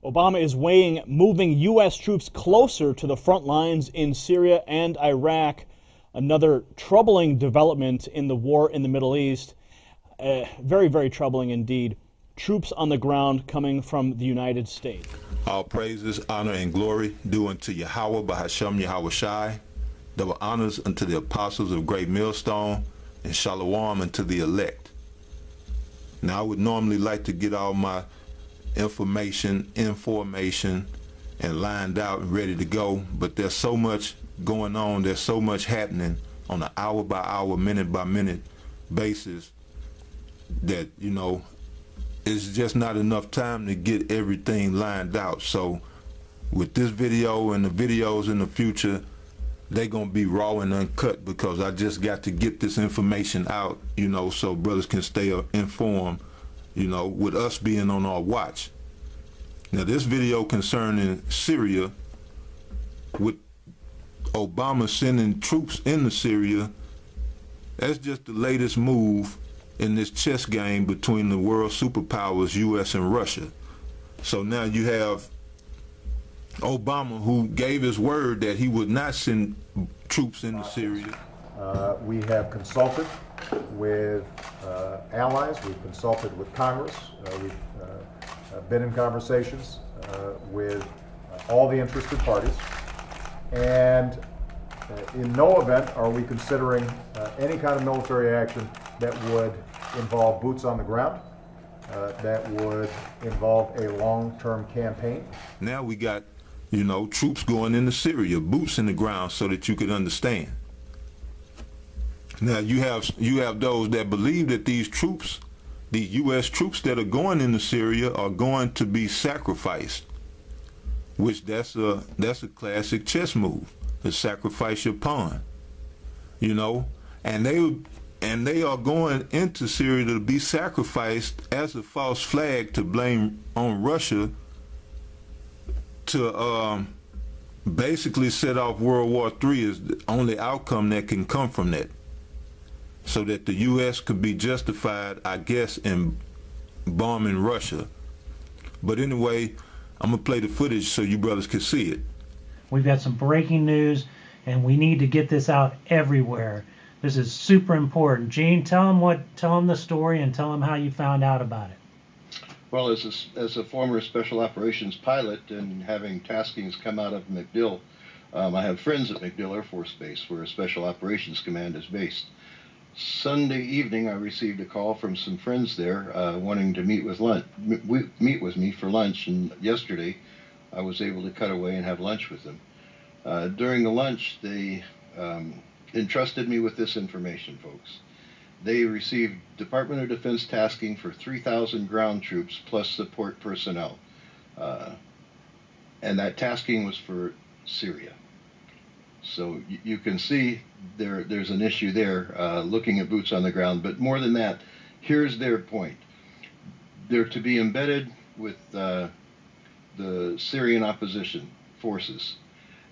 Obama is weighing moving U.S. troops closer to the front lines in Syria and Iraq. Another troubling development in the war in the Middle East. Very, very troubling indeed. Troops on the ground coming from the United States. All praises, honor, and glory due unto Yahweh Bahasham Yahweh Shai. Double honors unto the apostles of Great Millstone, and shalom unto the elect. Now I would normally like to get all my information and lined out and ready to go, but there's so much going on, there's so much happening on an hour by hour, minute by minute basis that, you know, it's just not enough time to get everything lined out. So with this video and the videos in the future, they're gonna be raw and uncut because I just got to get this information out, you know, so brothers can stay informed, you know, with us being on our watch. Now this video concerning Syria, with Obama sending troops into Syria, that's just the latest move in this chess game between the world superpowers, U.S. and Russia. So now you have Obama, who gave his word that he would not send troops into Syria. We have consulted with allies, we've consulted with Congress, we've been in conversations with all the interested parties, and in no event are we considering any kind of military action that would involve boots on the ground, that would involve a long-term campaign. Now we got, you know, troops going into Syria, boots in the ground, so that you could understand. Now you have those that believe that these troops, the U.S. troops that are going into Syria, are going to be sacrificed, which that's a classic chess move, to sacrifice your pawn, you know, and they are going into Syria to be sacrificed as a false flag to blame on Russia to basically set off World War III is the only outcome that can come from that, so that the U.S. could be justified, I guess, in bombing Russia. But anyway, I'm gonna play the footage so you brothers can see it. We've got some breaking news, and we need to get this out everywhere. This is super important. Gene, tell them the story and tell them how you found out about it. Well, as a former special operations pilot and having taskings come out of MacDill, I have friends at MacDill Air Force Base where a Special Operations Command is based. Sunday evening, I received a call from some friends there wanting to meet with me for lunch, and yesterday I was able to cut away and have lunch with them. During the lunch, they entrusted me with this information, folks. They received Department of Defense tasking for 3,000 ground troops plus support personnel. And that tasking was for Syria. So you can see there's an issue there looking at boots on the ground. But more than that, here's their point. They're to be embedded with the Syrian opposition forces.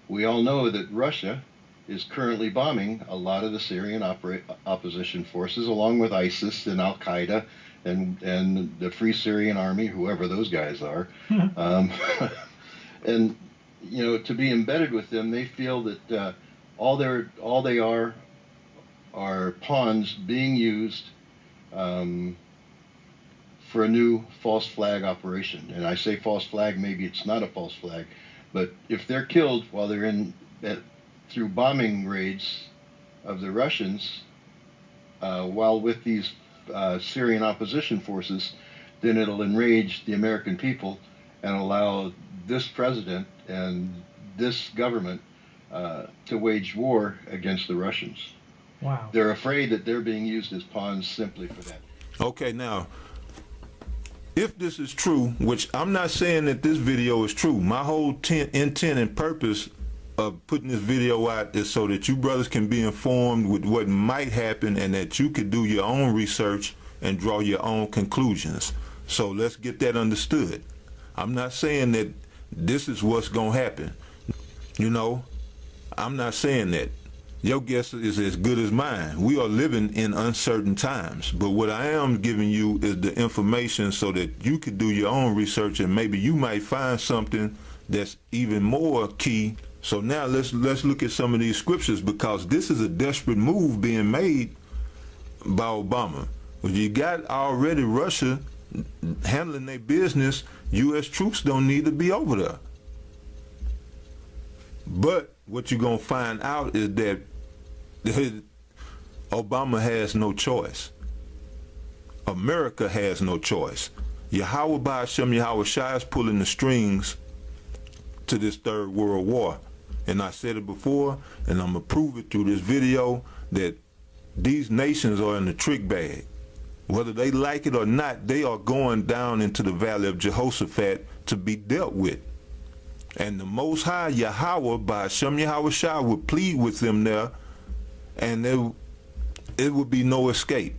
We all know that Russia is currently bombing a lot of the Syrian opposition forces, along with ISIS and Al-Qaeda and the Free Syrian Army, whoever those guys are. And you know, to be embedded with them, they feel that all they are pawns being used for a new false flag operation. And I say false flag, maybe it's not a false flag, but if they're killed while they're through bombing raids of the Russians while with these Syrian opposition forces, then it'll enrage the American people and allow this president and this government to wage war against the Russians. Wow. They're afraid that they're being used as pawns simply for that. Okay, now, if this is true, which I'm not saying that this video is true, my whole intent and purpose of putting this video out is so that you brothers can be informed with what might happen and that you could do your own research and draw your own conclusions. So let's get that understood. I'm not saying that this is what's going to happen. You know, I'm not saying that. Your guess is as good as mine. We are living in uncertain times. But what I am giving you is the information so that you could do your own research, and maybe you might find something that's even more key. So now let's look at some of these scriptures, because this is a desperate move being made by Obama. You got already Russia handling their business. U.S. troops don't need to be over there. But what you're going to find out is that Obama has no choice. America has no choice. Yahweh Ba'ashem Yahweh Shai is pulling the strings to this third world war. And I said it before, and I'm going to prove it through this video, that these nations are in the trick bag. Whether they like it or not, they are going down into the valley of Jehoshaphat to be dealt with. And the Most High, Yahweh, Ba'ashem Yahweh Shai, would plead with them there, and it would be no escape.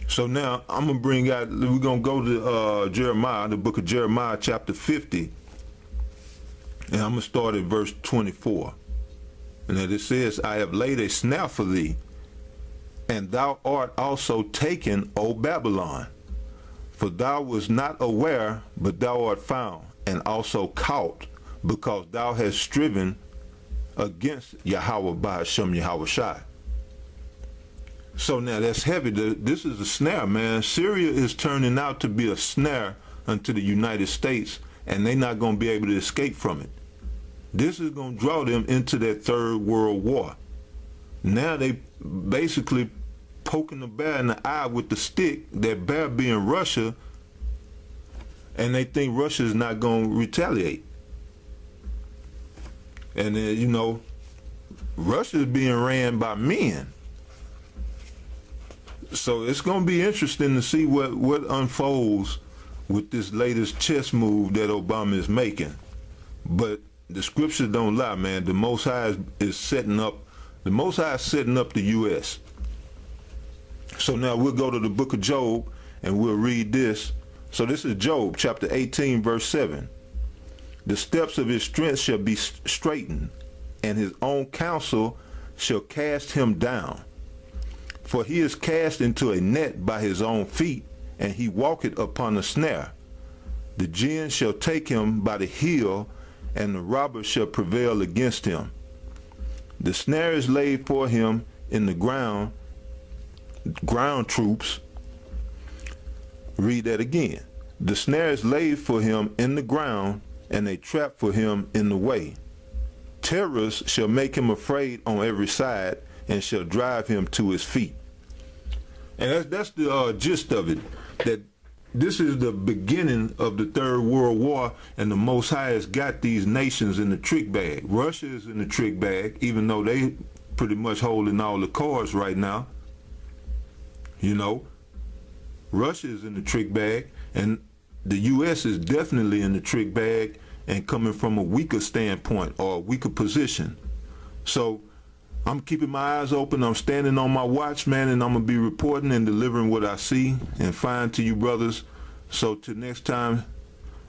So now I'm going to bring out, we're going to go to Jeremiah, the book of Jeremiah, chapter 50. And I'm going to start at verse 24. And it says, I have laid a snare for thee, and thou art also taken, O Babylon. For thou wast not aware, but thou art found, and also caught, because thou hast striven against Yahweh Ba'ashem Yahweh Shai. So now that's heavy. This is a snare, man. Syria is turning out to be a snare unto the United States, and they're not going to be able to escape from it. This is going to draw them into that third world war. Now they basically poking the bear in the eye with the stick, that bear being Russia, and they think Russia is not going to retaliate. And you know, Russia is being ran by men. So it's going to be interesting to see what unfolds with this latest chess move that Obama is making. But the scriptures don't lie, man. The Most High is setting up the U.S. So now we'll go to the book of Job and we'll read this. So this is Job chapter 18, verse 7. The steps of his strength shall be straightened, and his own counsel shall cast him down. For he is cast into a net by his own feet, and he walketh upon a snare. The jinn shall take him by the heel, and the robber shall prevail against him. The snare is laid for him in the ground troops. Read that again. The snare is laid for him in the ground, and a trap for him in the way. Terrors shall make him afraid on every side, and shall drive him to his feet. And that's the gist of it, that this is the beginning of the Third World War, and the Most High has got these nations in the trick bag. Russia is in the trick bag, even though they pretty much holding all the cards right now. You know, Russia is in the trick bag, and the U.S. is definitely in the trick bag and coming from a weaker standpoint or a weaker position. So I'm keeping my eyes open. I'm standing on my watch, man, and I'm going to be reporting and delivering what I see and find to you brothers. So till next time,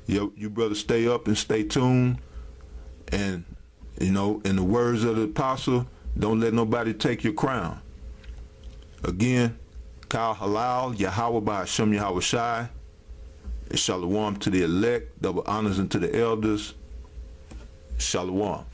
you brothers stay up and stay tuned. And, you know, in the words of the apostle, don't let nobody take your crown. Again, Kal Halal, Yahweh Ba'ashem Yahweh Shai, Shalom to the elect, double honors unto the elders. Shalom.